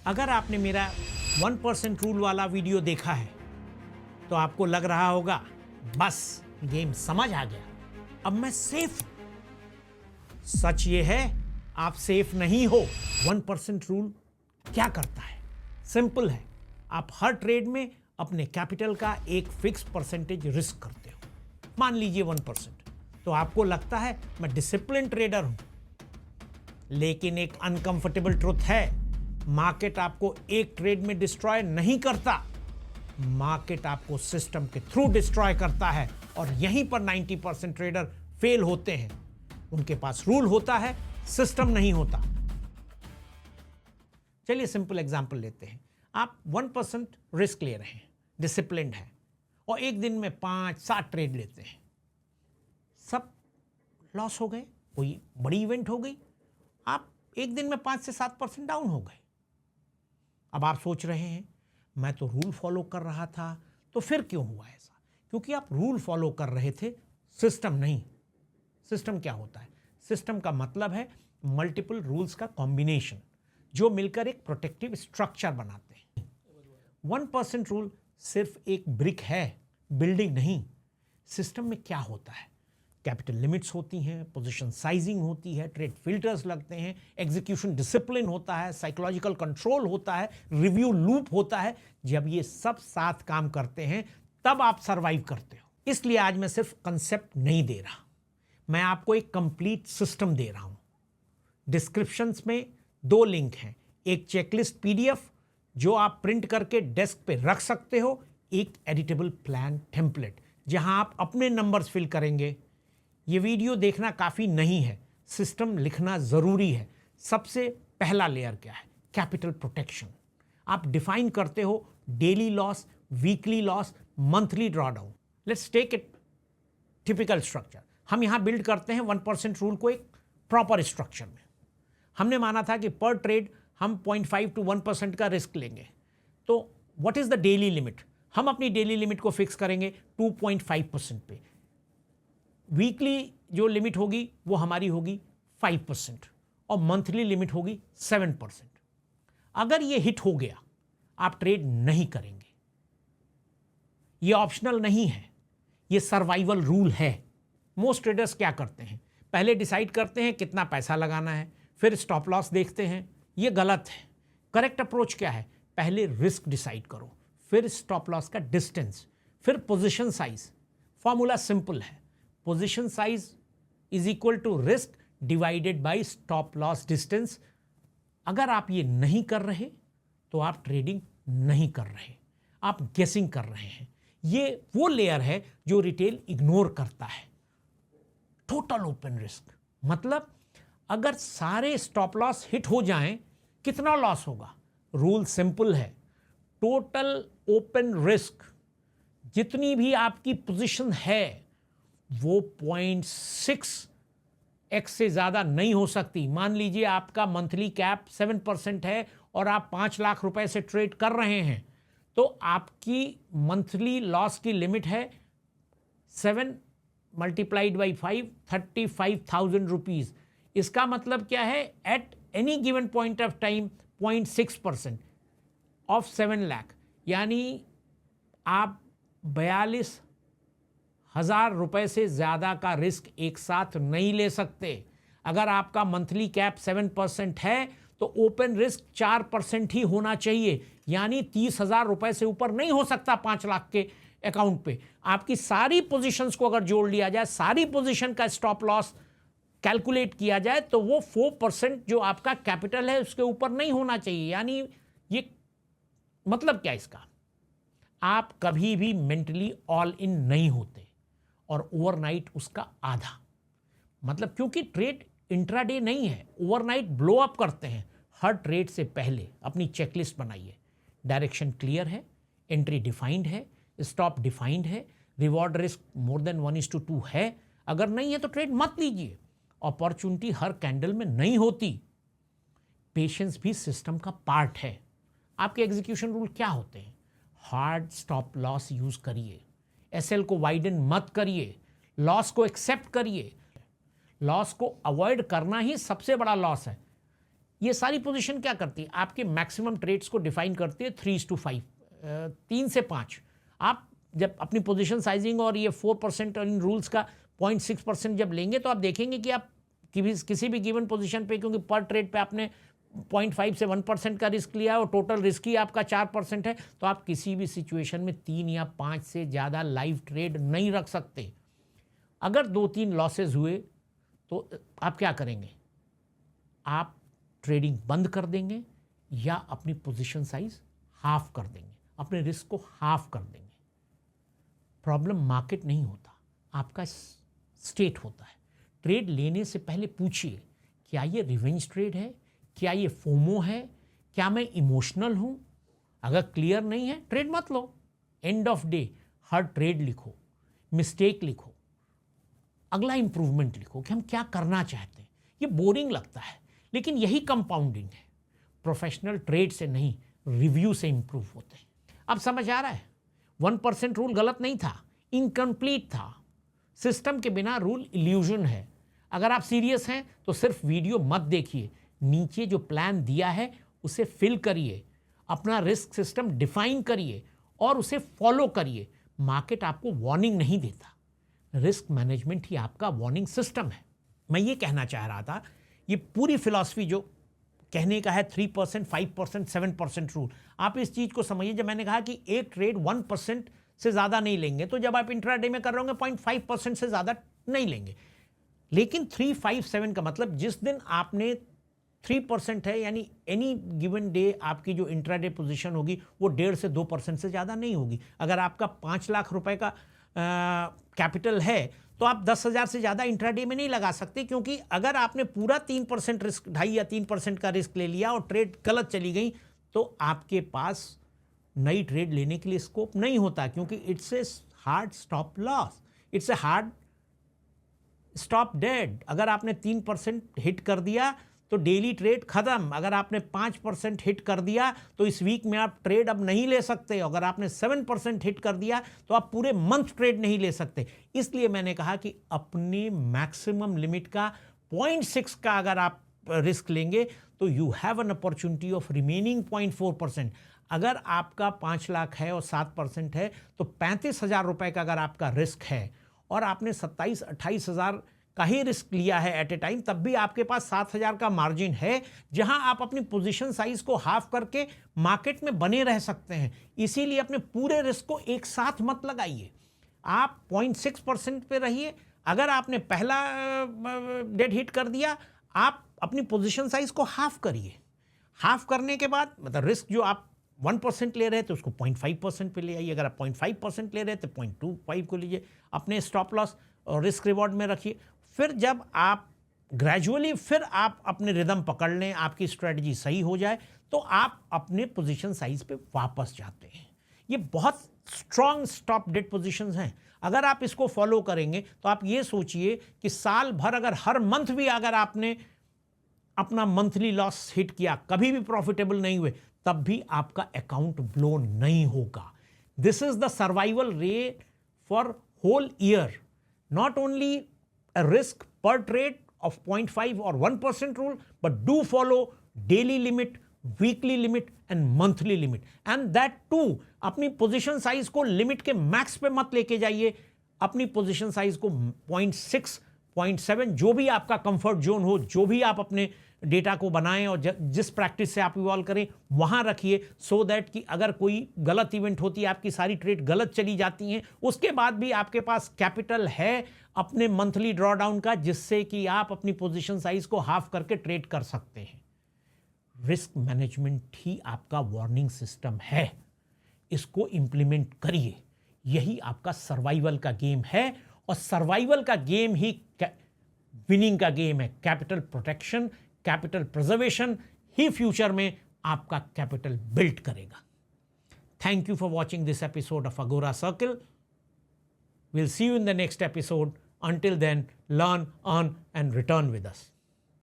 अगर आपने मेरा 1% रूल वाला वीडियो देखा है तो आपको लग रहा होगा बस गेम समझ आ गया, अब मैं सेफ हूं। सच ये है, आप सेफ नहीं हो। 1% रूल क्या करता है? सिंपल है, आप हर ट्रेड में अपने कैपिटल का एक फिक्स परसेंटेज रिस्क करते हो। मान लीजिए 1%, तो आपको लगता है मैं डिसिप्लिन ट्रेडर हूं। लेकिन एक अनकंफर्टेबल ट्रुथ है, मार्केट आपको एक ट्रेड में डिस्ट्रॉय नहीं करता, मार्केट आपको सिस्टम के थ्रू डिस्ट्रॉय करता है। और यहीं पर 90% ट्रेडर फेल होते हैं। उनके पास रूल होता है, सिस्टम नहीं होता। चलिए सिंपल एग्जांपल लेते हैं। आप 1% रिस्क ले रहे हैं, डिसिप्लिन्ड है, और एक दिन में 5-7 ट्रेड लेते हैं, सब लॉस हो गए, कोई बड़ी इवेंट हो गई, आप एक दिन में 5 से 7% डाउन हो गए। अब आप सोच रहे हैं मैं तो रूल फॉलो कर रहा था, तो फिर क्यों हुआ ऐसा? क्योंकि आप रूल फॉलो कर रहे थे, सिस्टम नहीं। सिस्टम क्या होता है? सिस्टम का मतलब है मल्टीपल रूल्स का कॉम्बिनेशन जो मिलकर एक प्रोटेक्टिव स्ट्रक्चर बनाते हैं। 1% रूल सिर्फ एक ब्रिक है, बिल्डिंग नहीं। सिस्टम में क्या होता है? कैपिटल लिमिट्स होती हैं, पोजीशन साइजिंग होती है, ट्रेड फिल्टर्स लगते हैं, एग्जीक्यूशन डिसिप्लिन होता है, साइकोलॉजिकल कंट्रोल होता है, रिव्यू लूप होता है। जब ये सब साथ काम करते हैं तब आप सरवाइव करते हो। इसलिए आज मैं सिर्फ कंसेप्ट नहीं दे रहा, मैं आपको एक कंप्लीट सिस्टम दे रहा हूं। डिस्क्रिप्शंस में 2 लिंक हैं, एक चेकलिस्ट पीडीएफ जो आप प्रिंट करके डेस्क पे रख सकते हो, एक एडिटेबल प्लान टेम्पलेट जहां आप अपने नंबर्स फिल करेंगे। ये वीडियो देखना काफ़ी नहीं है, सिस्टम लिखना ज़रूरी है। सबसे पहला लेयर क्या है? Capital protection. आप डिफाइन करते हो daily loss, weekly loss, monthly drawdown. Let's take it typical structure. हम यहाँ बिल्ड करते हैं 1% रूल को एक प्रॉपर स्ट्रक्चर में। हमने माना था कि पर ट्रेड हम 0.5 to 1% का रिस्क लेंगे। तो what is the daily limit? हम अपनी डेली लिमिट को फिक्स करेंगे 2.5% पे। वीकली जो लिमिट होगी वो हमारी होगी 5% और मंथली लिमिट होगी 7%। अगर ये हिट हो गया, आप ट्रेड नहीं करेंगे। ये ऑप्शनल नहीं है, ये सर्वाइवल रूल है। मोस्ट ट्रेडर्स क्या करते हैं? पहले डिसाइड करते हैं कितना पैसा लगाना है, फिर स्टॉप लॉस देखते हैं। ये गलत है। करेक्ट अप्रोच क्या है? पहले रिस्क डिसाइड करो, फिर स्टॉप लॉस का डिस्टेंस, फिर पोजीशन साइज। फॉर्मूला सिंपल है, position size is equal to risk divided by stop loss distance. अगर आप ये नहीं कर रहे तो आप ट्रेडिंग नहीं कर रहे, आप गेसिंग कर रहे हैं। ये वो लेयर है जो रिटेल इग्नोर करता है। टोटल ओपन रिस्क मतलब अगर सारे स्टॉप लॉस हिट हो जाएं, कितना लॉस होगा? रूल सिंपल है, टोटल ओपन रिस्क जितनी भी आपकी पोजीशन है वो 0.6x से ज़्यादा नहीं हो सकती। मान लीजिए आपका मंथली कैप 7% है और आप 5 लाख रुपए से ट्रेड कर रहे हैं, तो आपकी मंथली लॉस की लिमिट है 7 मल्टीप्लाइड बाई 5, 35,000 रुपीज़। इसका मतलब क्या है? At any given point of time 0.6% of 7 lakh, यानी आप 42,000 रुपए से ज़्यादा का रिस्क एक साथ नहीं ले सकते। अगर आपका मंथली कैप 7% है तो ओपन रिस्क 4% ही होना चाहिए, यानी 30,000 रुपए से ऊपर नहीं हो सकता 5 लाख के अकाउंट पे। आपकी सारी पोजीशंस को अगर जोड़ लिया जाए, सारी पोजीशन का स्टॉप लॉस कैलकुलेट किया जाए, तो वो 4% जो आपका कैपिटल है उसके ऊपर नहीं होना चाहिए। यानी ये मतलब क्या इसका? आप कभी भी मेंटली ऑल इन नहीं होते और ओवरनाइट उसका आधा। मतलब क्योंकि ट्रेड इंट्राडे नहीं है, ओवरनाइट ब्लो अप करते हैं। हर ट्रेड से पहले अपनी चेकलिस्ट बनाइए। डायरेक्शन क्लियर है, एंट्री डिफाइंड है, स्टॉप डिफाइंड है, रिवॉर्ड रिस्क मोर देन 1:2 है। अगर नहीं है तो ट्रेड मत लीजिए। अपॉर्चुनिटी हर कैंडल में नहीं होती। पेशेंस भी सिस्टम का पार्ट है। आपके एग्जीक्यूशन रूल क्या होते हैं? हार्ड स्टॉप लॉस यूज करिए, एसएल को वाइडन मत करिए, लॉस को एक्सेप्ट करिए। लॉस को अवॉइड करना ही सबसे बड़ा लॉस है। ये सारी पोजीशन क्या करती है, आपके मैक्सिमम ट्रेड्स को डिफाइन करती है 3:5, 3 से 5। आप जब अपनी पोजीशन साइजिंग और ये 4% इन रूल्स का 0.6% जब लेंगे तो आप देखेंगे कि आप किसी भी गिवन पोजीशन पे, क्योंकि पर ट्रेड पे आपने 0.5 से 1% का रिस्क लिया और टोटल रिस्क ही आपका 4% है, तो आप किसी भी सिचुएशन में 3 या 5 से ज़्यादा लाइव ट्रेड नहीं रख सकते। अगर 2-3 लॉसेज हुए तो आप क्या करेंगे, आप ट्रेडिंग बंद कर देंगे या अपनी पोजीशन साइज हाफ कर देंगे, अपने रिस्क को हाफ कर देंगे। प्रॉब्लम मार्केट नहीं होता, आपका स्टेट होता है। ट्रेड लेने से पहले पूछिए, क्या ये रिवेंज ट्रेड है, क्या ये फोमो है, क्या मैं इमोशनल हूँ। अगर क्लियर नहीं है ट्रेड मत लो। एंड ऑफ डे हर ट्रेड लिखो, मिस्टेक लिखो, अगला इंप्रूवमेंट लिखो कि हम क्या करना चाहते हैं। ये बोरिंग लगता है लेकिन यही कंपाउंडिंग है। प्रोफेशनल ट्रेड से नहीं, रिव्यू से इंप्रूव होते हैं। अब समझ आ रहा है, 1% रूल गलत नहीं था, इनकम्प्लीट था। सिस्टम के बिना रूल इल्यूजन है। अगर आप सीरियस हैं तो सिर्फ वीडियो मत देखिए, नीचे जो प्लान दिया है उसे फिल करिए, अपना रिस्क सिस्टम डिफाइन करिए और उसे फॉलो करिए। मार्केट आपको वार्निंग नहीं देता, रिस्क मैनेजमेंट ही आपका वार्निंग सिस्टम है। मैं ये कहना चाह रहा था, ये पूरी फिलॉसफी जो कहने का है 3%, 5%, 7% रूल, आप इस चीज़ को समझिए। जब मैंने कहा कि एक ट्रेड 1% से ज़्यादा नहीं लेंगे, तो जब आप इंट्राडे में कर रहे होंगे 0.5% से ज़्यादा नहीं लेंगे। लेकिन 3, 5, 7 का मतलब जिस दिन आपने 3% है, यानी एनी गिवन डे आपकी जो इंट्राडे पोजीशन होगी वो 1.5 से 2% से ज़्यादा नहीं होगी। अगर आपका 5 लाख रुपए का कैपिटल है तो आप 10,000 से ज़्यादा इंट्राडे में नहीं लगा सकते, क्योंकि अगर आपने पूरा 3% रिस्क, 2.5 या 3% का रिस्क ले लिया और ट्रेड गलत चली गई तो आपके पास नई ट्रेड लेने के लिए स्कोप नहीं होता, क्योंकि it's a hard stop loss, it's a hard stop dead. अगर आपने 3% हिट कर दिया तो डेली ट्रेड खत्म। अगर आपने 5% हिट कर दिया तो इस वीक में आप ट्रेड अब नहीं ले सकते। अगर आपने 7% हिट कर दिया तो आप पूरे मंथ ट्रेड नहीं ले सकते। इसलिए मैंने कहा कि अपने मैक्सिमम लिमिट का 0.6 का अगर आप रिस्क लेंगे तो you have an opportunity of remaining 0.4%। अगर आपका 5 लाख है और 7% है तो 35,000 रुपए का अगर आपका रिस्क है और आपने 27-28 हज़ार का ही रिस्क लिया है एट ए टाइम, तब भी आपके पास 7,000 का मार्जिन है, जहां आप अपनी पोजीशन साइज को हाफ करके मार्केट में बने रह सकते हैं। इसीलिए अपने पूरे रिस्क को एक साथ मत लगाइए, आप 0.6% पे रहिए। अगर आपने पहला डेड हिट कर दिया, आप अपनी पोजीशन साइज को हाफ करिए। हाफ करने के बाद मतलब रिस्क जो आप 1% ले रहे थे उसको 0.5% पे ले आइए। अगर आप 0.5% ले रहे थे 0.25 को लीजिए, अपने स्टॉप लॉस और रिस्क रिवॉर्ड में रखिए। फिर जब आप ग्रेजुअली फिर आप अपने रिदम पकड़ लें, आपकी स्ट्रेटजी सही हो जाए, तो आप अपने पोजीशन साइज पे वापस जाते हैं। ये बहुत स्ट्रॉन्ग स्टॉप डेड पोजीशंस हैं। अगर आप इसको फॉलो करेंगे तो आप ये सोचिए कि साल भर अगर हर मंथ भी अगर आपने अपना मंथली लॉस हिट किया, कभी भी प्रॉफिटेबल नहीं हुए, तब भी आपका अकाउंट ब्लो नहीं होगा। This is the survival rate for whole year, not only a risk per trade of 0.5 or 1% rule, but do follow daily limit, weekly limit and monthly limit, and that too अपनी position size को limit के max पे मत लेके जाइए। अपनी position size को 0.6, 0.7 जो भी आपका कंफर्ट जोन हो, जो भी आप अपने डेटा को बनाएं और जिस प्रैक्टिस से आप इवॉल्व करें वहां रखिए, सो दैट कि अगर कोई गलत इवेंट होती है, आपकी सारी ट्रेड गलत चली जाती हैं, उसके बाद भी आपके पास कैपिटल है अपने मंथली ड्रॉ डाउन का, जिससे कि आप अपनी पोजीशन साइज को हाफ करके ट्रेड कर सकते हैं। रिस्क मैनेजमेंट ही आपका वार्निंग सिस्टम है, इसको इंप्लीमेंट करिए। यही आपका सर्वाइवल का गेम है और सर्वाइवल का गेम ही विनिंग का गेम है। कैपिटल प्रोटेक्शन, कैपिटल प्रिजर्वेशन ही फ्यूचर में आपका कैपिटल बिल्ड करेगा। Thank you for watching this episode of अगोरा circle. We'll see you in the next episode. Until then, learn, earn, and return with us.